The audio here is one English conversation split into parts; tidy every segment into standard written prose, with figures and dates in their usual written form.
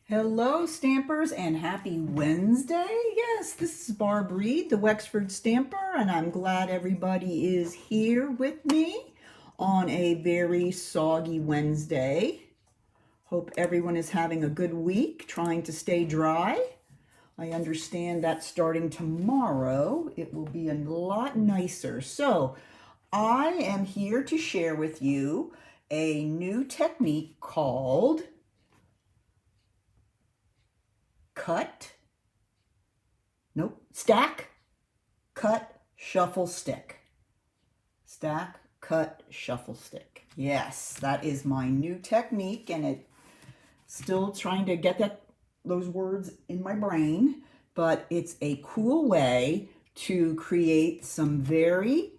Hello, Stampers, and happy Wednesday. Yes, this is Barb Reed, the Wexford Stamper, and I'm glad everybody is here with me on a very soggy Wednesday. Hope everyone is having a good week, trying to stay dry. I understand that starting tomorrow, it will be a lot nicer. So, I am here to share with you a new technique called stack, cut, shuffle, stick. Stack, cut, shuffle, stick. Yes, that is my new technique, and it's still trying to get those words in my brain, but it's a cool way to create some very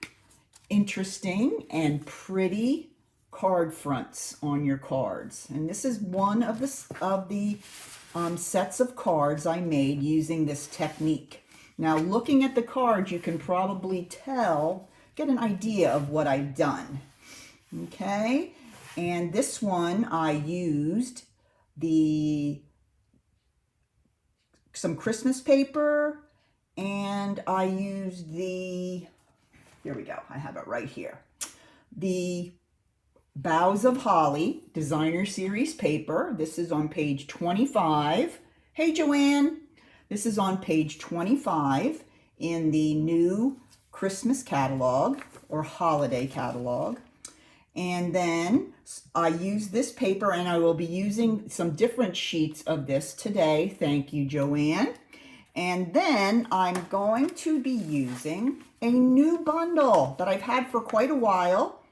interesting and pretty card fronts on your cards. And this is one of the sets of cards I made using this technique. Now, looking at the cards, you can probably get an idea of what I've done. Okay, and this one I used some Christmas paper, and I used here we go, I have it right here, the Boughs of Holly Designer Series paper. This is on page 25. Hey, Joanne. This is on page 25 in the new Christmas catalog or holiday catalog. And then I use this paper, and I will be using some different sheets of this today. Thank you, Joanne. And then I'm going to be using a new bundle that I've had for quite a while,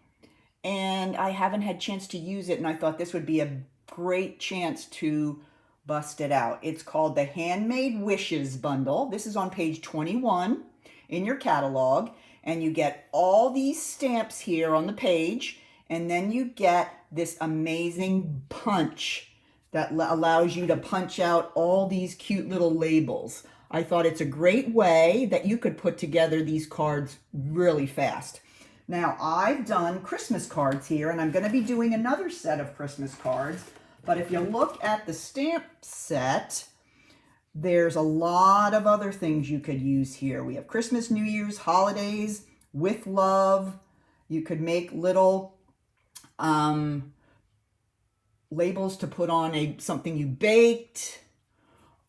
and I haven't had a chance to use it, and I thought this would be a great chance to bust it out. It's called the Handmade Wishes bundle. This is on page 21 in your catalog, and you get all these stamps here on the page, and then you get this amazing punch that allows you to punch out all these cute little labels. I thought it's a great way that you could put together these cards really fast. Now, I've done Christmas cards here, and I'm going to be doing another set of Christmas cards. But if you look at the stamp set, there's a lot of other things you could use here. We have Christmas, New Year's, holidays, with love. You could make little labels to put on something you baked.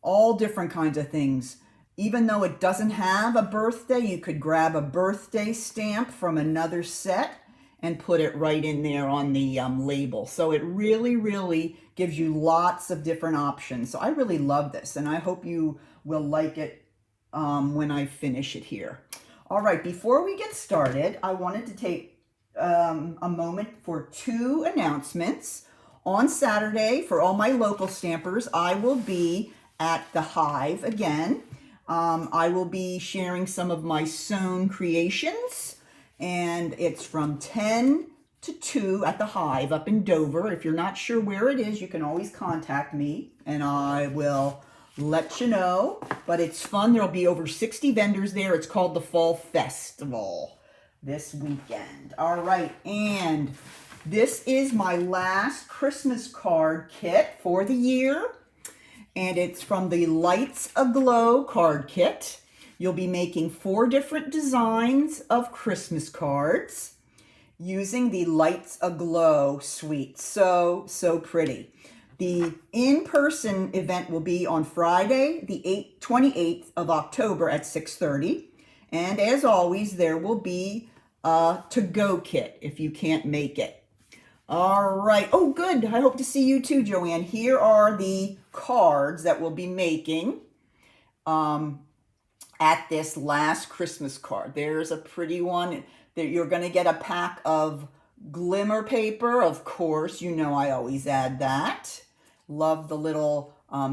All different kinds of things. Even though it doesn't have a birthday, you could grab a birthday stamp from another set and put it right in there on the label. So it really, really gives you lots of different options. So I really love this, and I hope you will like it when I finish it here. All right, before we get started, I wanted to take a moment for two announcements. On Saturday, for all my local stampers, I will be at the Hive again. I will be sharing some of my sewn creations, and it's from 10 to 2 at the Hive up in Dover. If you're not sure where it is, you can always contact me, and I will let you know. But it's fun. There'll be over 60 vendors there. It's called the Fall Festival this weekend. All right, and this is my last Christmas card kit for the year. And it's from the Lights Aglow card kit. You'll be making 4 different designs of Christmas cards using the Lights Aglow suite. So pretty. The in-person event will be on Friday, the 28th of October at 6:30. And as always, there will be a to-go kit if you can't make it. All right. Oh, good. I hope to see you too, Joanne. Here are the cards that we'll be making at this last Christmas card. There's a pretty one. You're going to get a pack of glimmer paper. Of course, you know I always add that. Love the little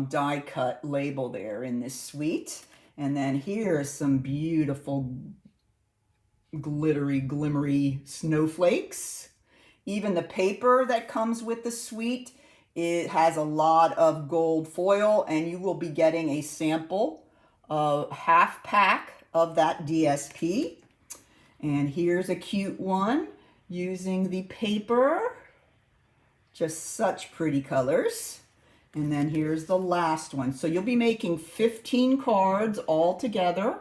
die cut label there in this suite. And then here's some beautiful glittery, glimmery snowflakes. Even the paper that comes with the suite, it has a lot of gold foil, and you will be getting a sample of half pack of that DSP. And here's a cute one using the paper. Just such pretty colors. And then here's the last one. So you'll be making 15 cards all together.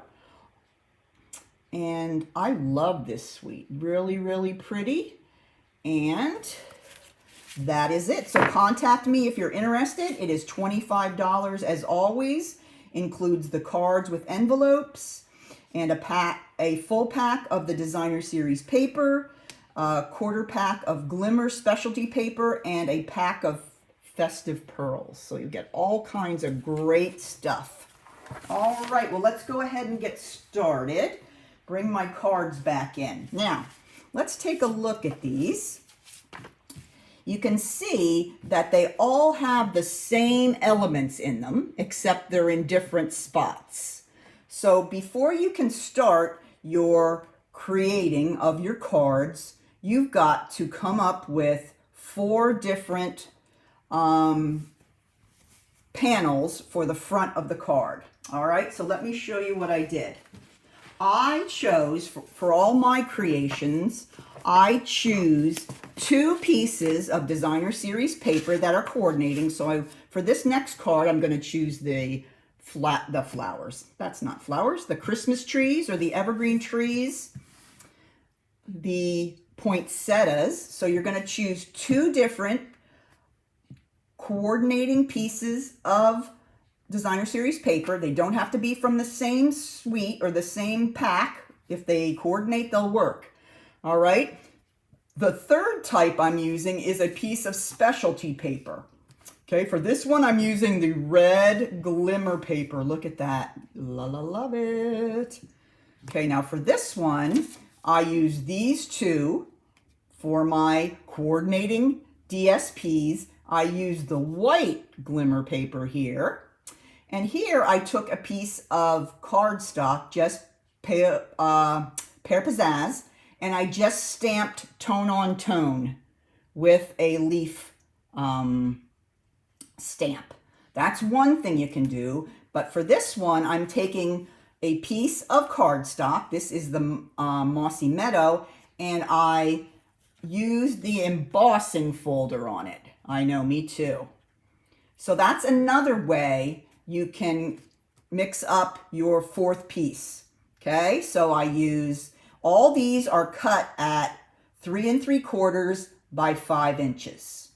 And I love this suite. Really, really pretty. And that is it. So contact me if you're interested. It is $25 as always. Includes the cards with envelopes and a full pack of the Designer Series paper, a quarter pack of Glimmer specialty paper, and a pack of festive pearls. So you get all kinds of great stuff. All right, well, let's go ahead and get started. Bring my cards back in. Now, let's take a look at these. You can see that they all have the same elements in them, except they're in different spots. So before you can start your creating of your cards, you've got to come up with 4 different panels for the front of the card. All right, so let me show you what I did. I chose, for all my creations, I choose 2 pieces of Designer Series paper that are coordinating. So for this next card, I'm going to choose the flowers. That's not flowers. The Christmas trees or the evergreen trees. The poinsettias. So you're going to choose 2 different coordinating pieces of Designer Series paper. They don't have to be from the same suite or the same pack. If they coordinate, they'll work. All right. The third type I'm using is a piece of specialty paper. Okay, for this one, I'm using the red Glimmer paper. Look at that. Love it. Okay, now for this one, I use these 2 for my coordinating DSPs. I use the white Glimmer paper here. And here I took a piece of cardstock, just Pear Pizzazz, and I just stamped tone on tone with a leaf stamp. That's one thing you can do. But for this one, I'm taking a piece of cardstock. This is the Mossy Meadow, and I used the embossing folder on it. I know, me too. So that's another way you can mix up your 4th piece. Okay, so I use, all these are cut at 3 3/4 by 5 inches.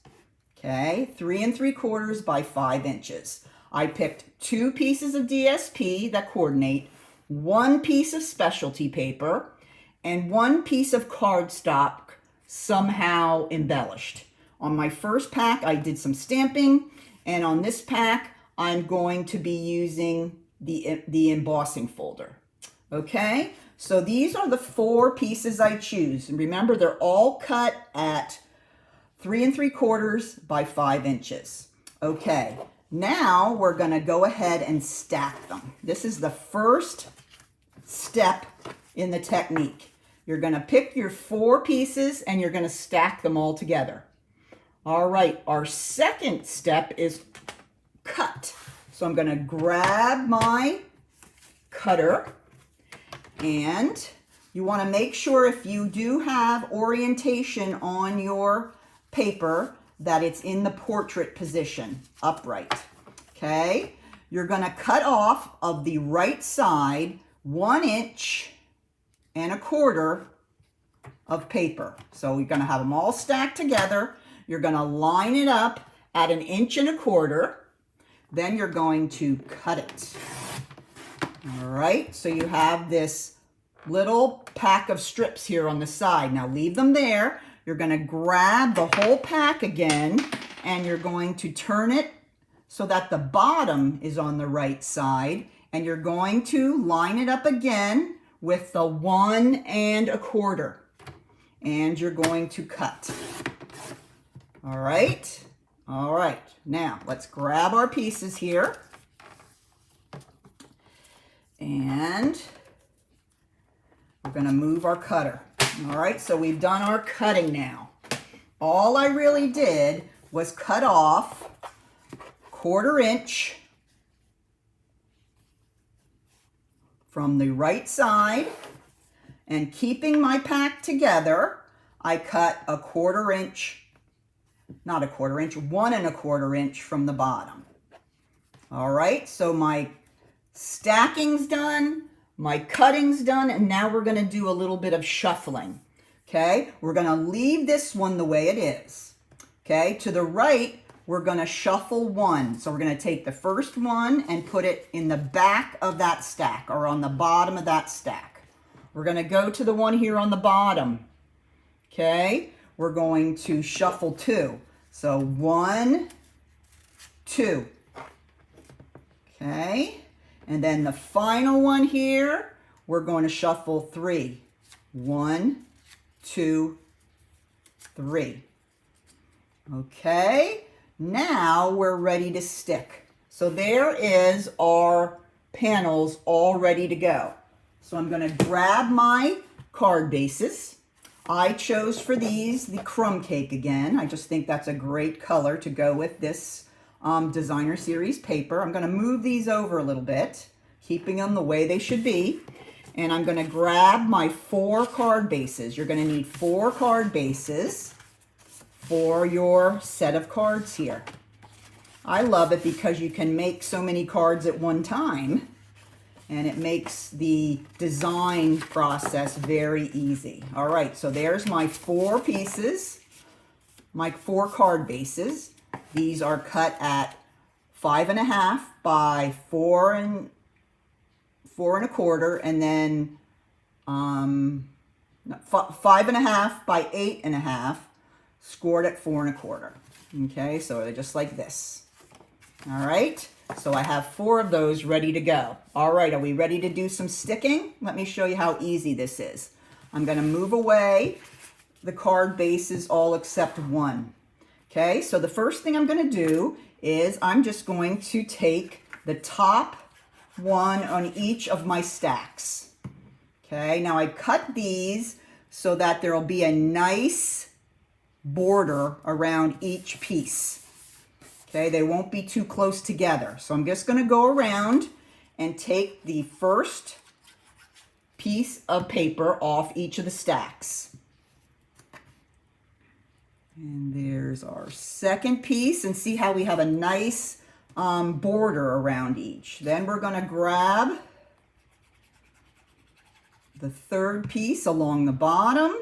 Okay, 3 3/4 by 5 inches. I picked 2 pieces of DSP that coordinate, 1 piece of specialty paper, and 1 piece of cardstock somehow embellished. On my first pack, I did some stamping, and on this pack, I'm going to be using the embossing folder. Okay, so these are the 4 pieces I choose. And remember, they're all cut at 3 3/4 by 5 inches. Okay, now we're going to go ahead and stack them. This is the first step in the technique. You're going to pick your 4 pieces and you're going to stack them all together. All right, our second step is cut. So I'm going to grab my cutter, and you want to make sure, if you do have orientation on your paper, that it's in the portrait position, upright. Okay, you're going to cut off of the right side 1 1.25 inches of paper. So you're going to have them all stacked together. You're going to line it up at 1 1.25 inches. Then you're going to cut it. All right, so you have this little pack of strips here on the side. Now leave them there. You're going to grab the whole pack again, and you're going to turn it so that the bottom is on the right side, and you're going to line it up again with the 1 1/4, and you're going to cut. All right. All right, now let's grab our pieces here, and we're going to move our cutter. All right, so we've done our cutting now. All I really did was cut off 1/4 inch from the right side, and keeping my pack together, I cut a 1/4 inch not a quarter inch, 1¼ inch from the bottom. All right, so my stacking's done, my cutting's done, and now we're gonna do a little bit of shuffling. Okay, we're gonna leave this one the way it is. Okay, to the right, we're gonna shuffle one. So we're gonna take the first one and put it in the back of that stack or on the bottom of that stack. We're gonna go to the one here on the bottom. Okay, we're going to shuffle two. So 1, 2. Okay, and then the final one here, we're going to shuffle 3. 1, 2, 3. Okay, now we're ready to stick. So there is our panels all ready to go. So I'm going to grab my card bases. I chose for these the crumb cake again. I just think that's a great color to go with this designer series paper. I'm going to move these over a little bit, keeping them the way they should be. And I'm going to grab my 4 card bases. You're going to need 4 card bases for your set of cards here. I love it because you can make so many cards at one time, and it makes the design process very easy. All right, so there's my 4 pieces, my 4 card bases. These are cut at 5½ by 4 1/4, and then 5½ by 8½, scored at 4 1/4. Okay, so they're just like this. All right, so I have 4 of those ready to go. All right, are we ready to do some sticking? Let me show you how easy this is. I'm going to move away the card bases all except one. Okay, so the first thing I'm going to do is I'm just going to take the top one on each of my stacks. Okay, now I cut these so that there'll be a nice border around each piece. Okay, they won't be too close together. So I'm just going to go around and take the first piece of paper off each of the stacks. And there's our second piece, and see how we have a nice border around each. Then we're going to grab the third piece along the bottom,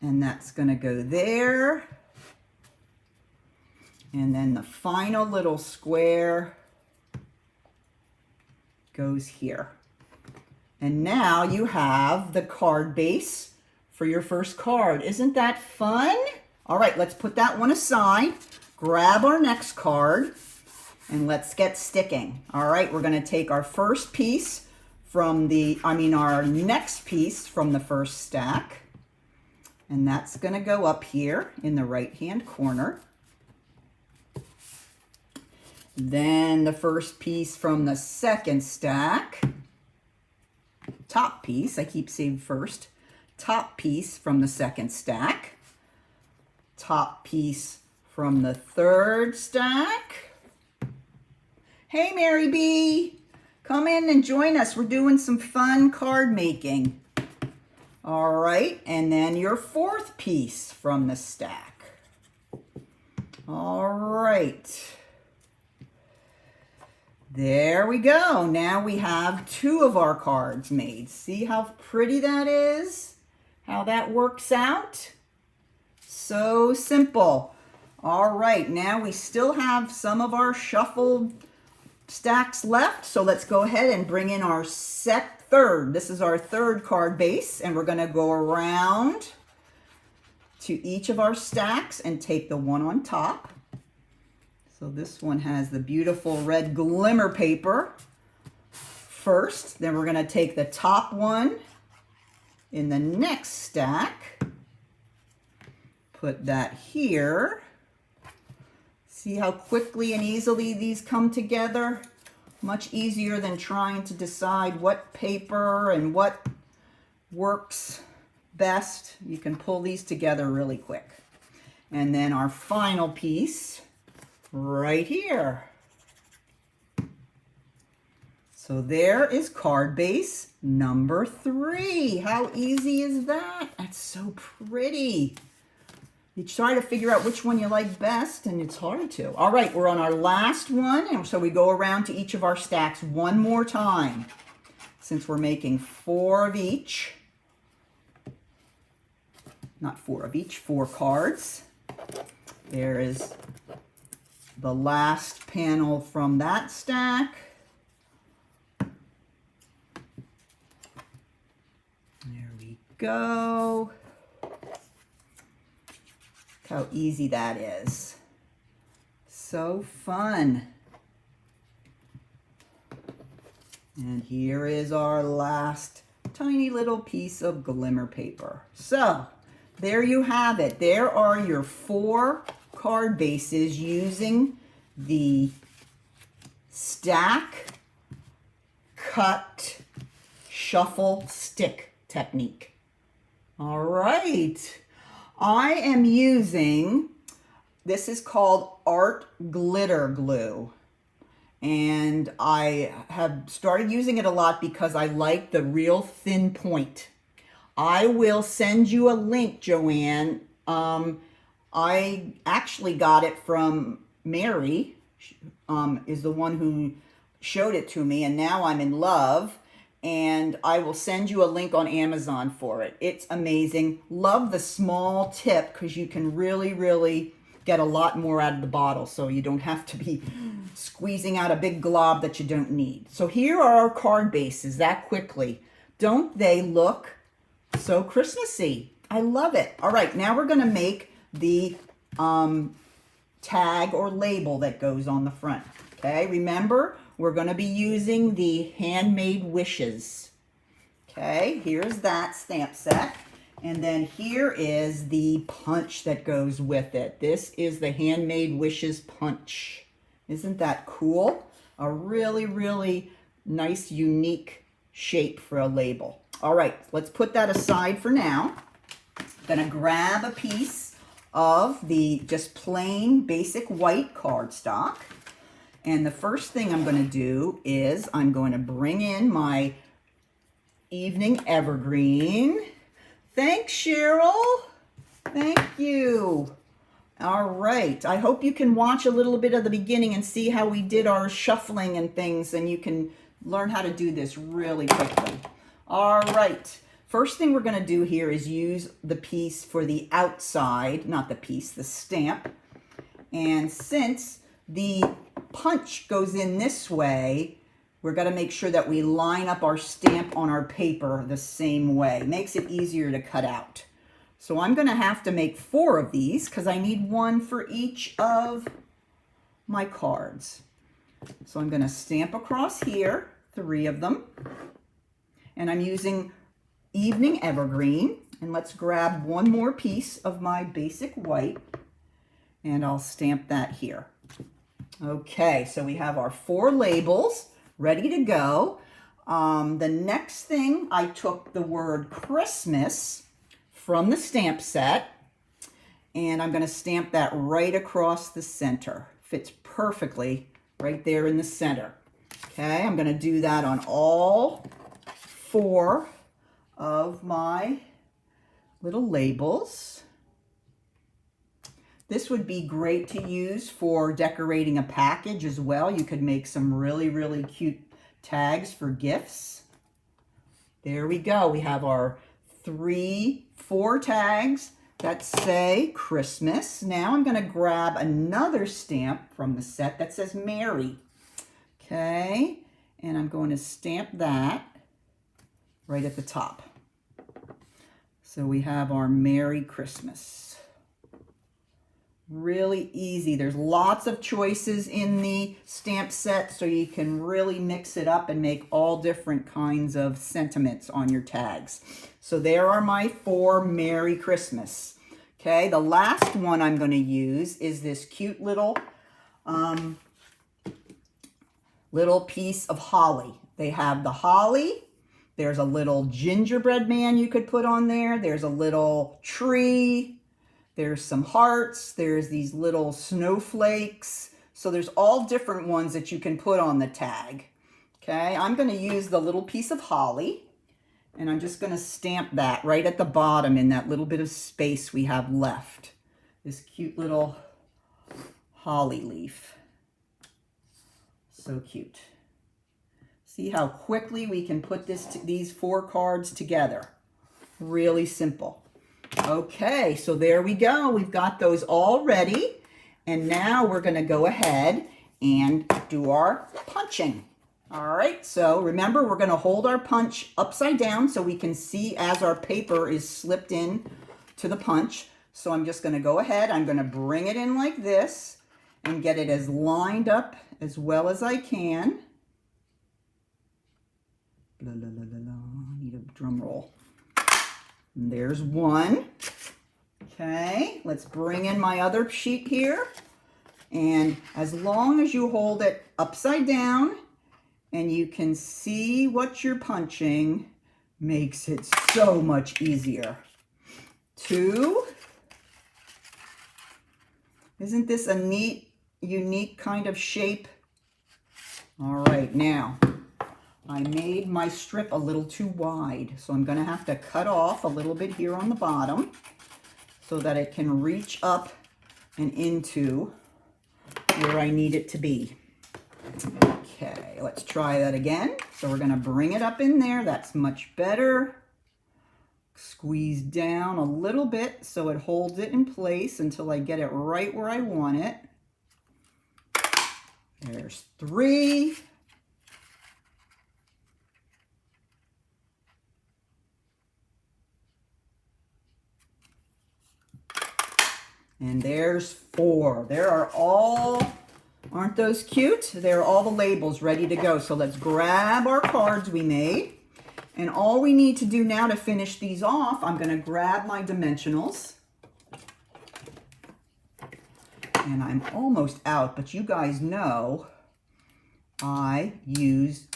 and that's going to go there. And then the final little square goes here. And now you have the card base for your first card. Isn't that fun? All right, let's put that one aside. Grab our next card and let's get sticking. All right, we're going to take our first piece from our next piece from the first stack, and that's going to go up here in the right-hand corner. Then the first piece from the second stack, top piece, I keep saying first, top piece from the second stack, top piece from the third stack. Hey, Mary B, come in and join us. We're doing some fun card making. All right, and then your fourth piece from the stack. All right. There we go. Now we have 2 of our cards made. See how pretty that is? How that works out? So simple. All right, now we still have some of our shuffled stacks left. So let's go ahead and bring in our third. This is our third card base, and we're going to go around to each of our stacks and take the one on top. So this one has the beautiful red glimmer paper first. Then we're going to take the top one in the next stack. Put that here. See how quickly and easily these come together? Much easier than trying to decide what paper and what works best. You can pull these together really quick. And then our final piece right here. So there is card base number 3. How easy is that? That's so pretty. You try to figure out which one you like best, and it's hard to. All right, we're on our last one, and so we go around to each of our stacks one more time. Since we're making 4 of each, not 4 of each, 4 cards. There is the last panel from that stack. There we go. How easy that is. So fun. And here is our last tiny little piece of glimmer paper. So there you have it. There are your 4 card bases using the stack, cut, shuffle, stick technique. All right. I am using, this is called Art Glitter Glue. And I have started using it a lot because I like the real thin point. I will send you a link, Joanne. I actually got it from Mary, is the one who showed it to me, and now I'm in love. And I will send you a link on Amazon for it. It's amazing. Love the small tip because you can really, really get a lot more out of the bottle, so you don't have to be squeezing out a big glob that you don't need. So here are our card bases that quickly. Don't they look so Christmassy? I love it. All right, now we're going to make the tag or label that goes on the front. Okay, remember, we're going to be using the Handmade Wishes. Okay, here's that stamp set. And then here is the punch that goes with it. This is the Handmade Wishes punch. Isn't that cool? A really, really nice, unique shape for a label. All right, let's put that aside for now. I'm gonna grab a piece of the just plain basic white cardstock. And the first thing I'm gonna do is I'm going to bring in my Evening Evergreen. Thanks, Cheryl. Thank you. All right. I hope you can watch a little bit of the beginning and see how we did our shuffling and things, and you can learn how to do this really quickly. All right. First thing we're going to do here is use the piece for the outside, not the piece, the stamp. And since the punch goes in this way, we're going to make sure that we line up our stamp on our paper the same way. Makes it easier to cut out. So I'm going to have to make 4 of these because I need 1 for each of my cards. So I'm going to stamp across here, 3 of them. And I'm using Evening Evergreen. And let's grab 1 more piece of my basic white. And I'll stamp that here. Okay, so we have our 4 labels ready to go. The next thing, I took the word Christmas from the stamp set, and I'm going to stamp that right across the center. Fits perfectly right there in the center. Okay, I'm going to do that on all 4 of my little labels. This would be great to use for decorating a package as well. You could make some really, really cute tags for gifts. There we go. We have our 4 tags that say Christmas. Now I'm going to grab another stamp from the set that says Merry. Okay, and I'm going to stamp that right at the top. So we have our Merry Christmas. Really easy. There's lots of choices in the stamp set, so you can really mix it up and make all different kinds of sentiments on your tags. So there are my 4 Merry Christmas. Okay, the last one I'm going to use is this cute little piece of holly. They have the holly. There's a little gingerbread man you could put on there. There's a little tree. There's some hearts, there's these little snowflakes. So there's all different ones that you can put on the tag. Okay, I'm going to use the little piece of holly, and I'm just going to stamp that right at the bottom in that little bit of space we have left. this cute little holly leaf. So cute. See how quickly we can put these 4 cards together. Really simple. Okay, so there we go. We've got those all ready. And now we're going to go ahead and do our punching. All right, so remember, we're going to hold our punch upside down so we can see as our paper is slipped in to the punch. So I'm just going to go ahead. I'm going to bring it in like this and get it as lined up as well as I can. La, la, la, la, la. I need a drum roll. And there's one. Okay, let's bring in my other sheet here. And as long as you hold it upside down and you can see what you're punching, makes it so much easier. 2. Isn't this a neat, unique kind of shape? All right, now I made my strip a little too wide, so I'm going to have to cut off a little bit here on the bottom so that it can reach up and into where I need it to be. Okay, let's try that again. So we're going to bring it up in there. That's much better. Squeeze down a little bit so it holds it in place until I get it right where I want it. There's 3. And there's 4. There are all, aren't those cute? There are all the labels ready to go. So let's grab our cards we made. And all we need to do now to finish these off, I'm going to grab my dimensionals. And I'm almost out, but you guys know I use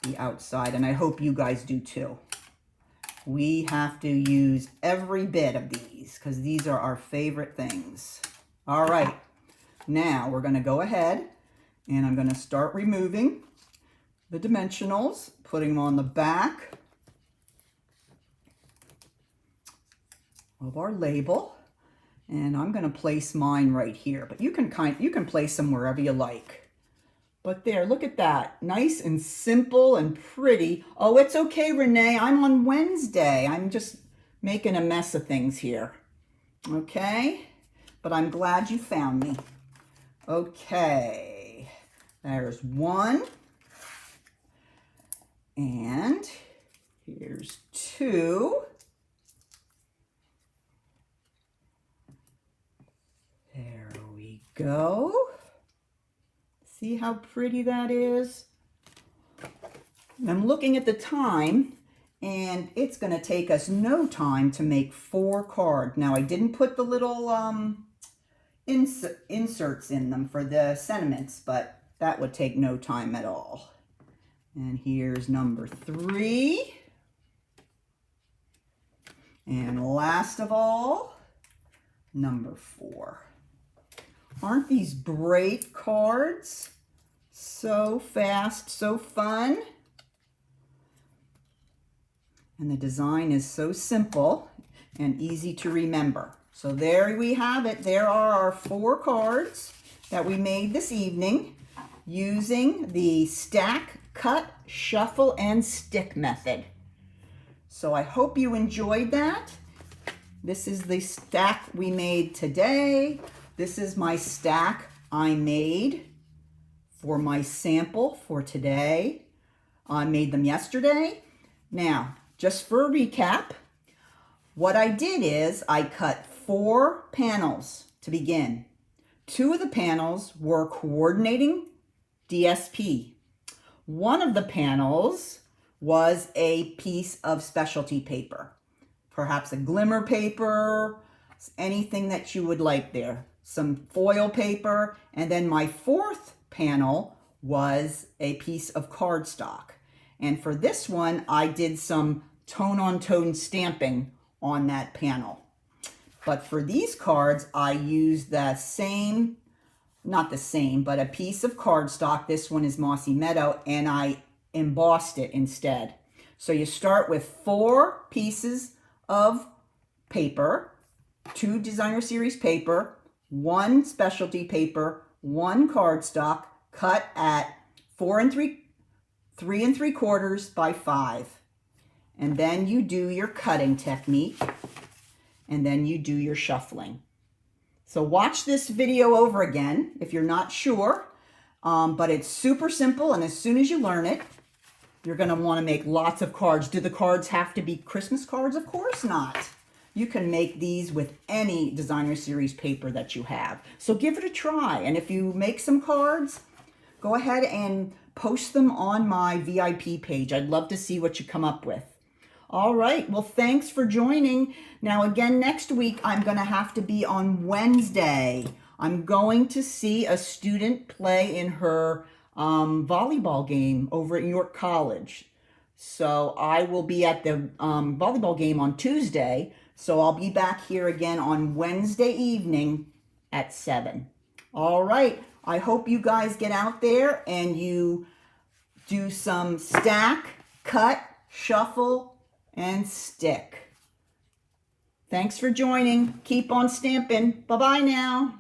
the outside, and I hope you guys do too. We have to use every bit of these because these are our favorite things. All right, now we're going to go ahead and I'm going to start removing the dimensionals, putting them on the back of our label. And I'm going to place mine right here, but you can place them wherever you like. But there, look at that. Nice and simple and pretty. Oh, it's okay, Renee. I'm on Wednesday. I'm just making a mess of things here. Okay? But I'm glad you found me. Okay. There's 1. And here's 2. There we go. See how pretty that is? I'm looking at the time, and it's going to take us no time to make 4 cards. Now, I didn't put the little inserts in them for the sentiments, but that would take no time at all. And here's number 3. And last of all, number 4. Aren't these great cards? So fast, so fun. And the design is so simple and easy to remember. So there we have it. There are our 4 cards that we made this evening using the stack, cut, shuffle, and stick method. So I hope you enjoyed that. This is the stack we made today. This is my stack I made for my sample for today. I made them yesterday. Now, just for a recap, what I did is I cut 4 panels to begin. 2 of the panels were coordinating DSP. One of the panels was a piece of specialty paper, perhaps a glimmer paper, anything that you would like there. Some foil paper, and then my 4th panel was a piece of cardstock. And for this one, I did some tone-on-tone stamping on that panel. But for these cards, I used the same, not the same, but a piece of cardstock. This one is Mossy Meadow, and I embossed it instead. So you start with 4 pieces of paper, 2 designer series paper, 1 specialty paper, 1 cardstock cut at 3 3/4 by 5. And then you do your cutting technique, and then you do your shuffling. So watch this video over again if you're not sure, but it's super simple, and as soon as you learn it, you're going to want to make lots of cards. Do the cards have to be Christmas cards? Of course not. You can make these with any designer series paper that you have. So give it a try, and if you make some cards, go ahead and post them on my VIP page. I'd love to see what you come up with. All right, well, thanks for joining. Now, again, next week, I'm going to have to be on Wednesday. I'm going to see a student play in her volleyball game over at York College. So I will be at the volleyball game on Tuesday. So I'll be back here again on Wednesday evening at 7. All right, I hope you guys get out there and you do some stack, cut, shuffle, and stick. Thanks for joining. Keep on stamping. Bye-bye now.